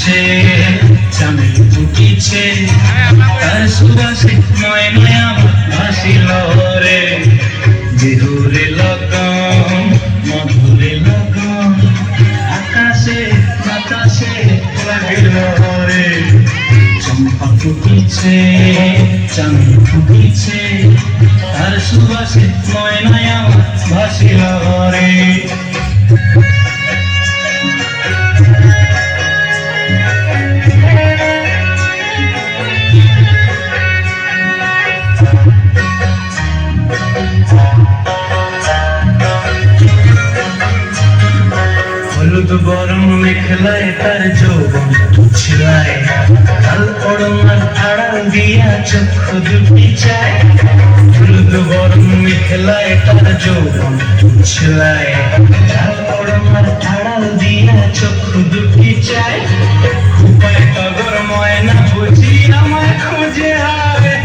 ফুটিছে, চামেল ফুটিছে, তার সুবাসে ময়নায় আমার ভাসিল রে। বিহুরে লগন মধুরে লগন, আকাশে বাতাসে লাগিল রে। চম্পা ফুটিছে, চামেল ফুটিছে, তার সুবাসে ময়নায় আমার ভাসিল রে। হলুদ বরণ মেখলায় তার যৌবন ছিলায়, কাল পড়নার আড়াল দিয়া চক্ষু দুটি চায়। হলুদ বরণ মেখলায় তার যৌবন ছিলায়, কাল পড়নার আড়াল দিয়া চক্ষু দুটি চায়। উপায় টগর ময়না বুঝি আমায় খুঁজে হায়,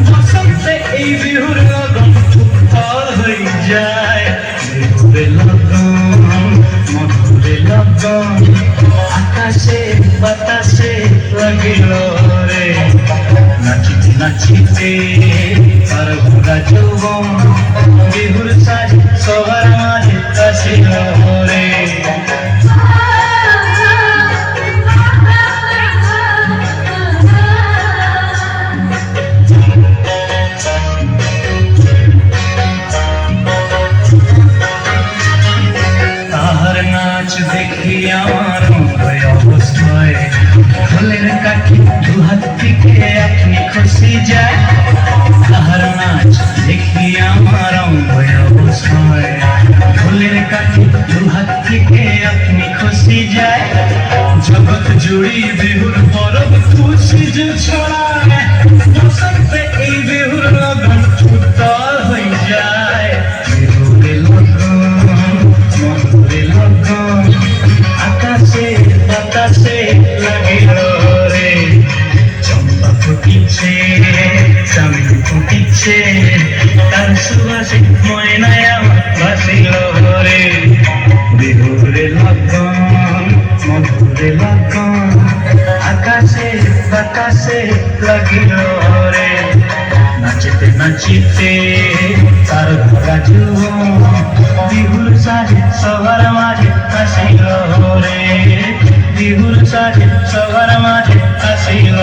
বসন্তে এই বিহুর লগন উত্তর হয়ে যায়। বিহুরে লগন মধুরে লগন, আকাশে বাতাসে লাগিল রে। নাচিতে নাচিতে তার ঘোড়া যৌবন, বিহুর সাজ সবার মাঝে আসিল রে। তাহার নাচ দেখি আমার অবস্থায়, ফুলের কাঠি দুহাত থেকে আপনি খুশি যায়। তাহার নাচ দেখি আমার অবস্থায়, ফুলের কাঠি দুহাত থেকে আপনি খুশি যায়। জগৎ জুড়ি বিহুর পরব খুশি যে ছড়ায়, বসন্তে এই বিহুর লগন উত্তর হয়ে যায়। বিহুরে লগন মধুরে লগন, আকাশে বাতাসে লাগিল রে। চম্পা ফুটিছে, চামেল ফুটিছে, তার সুবাসে ময়নায় আমার ভাসিল রে। বিহুরে লগন মধুরে লগন, আকাশে বাতাসে লাগিল রে। নাচিতে নাচিতে তার ঘোড়া যৌবন, বিহুর সাজে সবার মাঝে আসিল রে। বিহুর সাজে সবার মাঝে আসিল।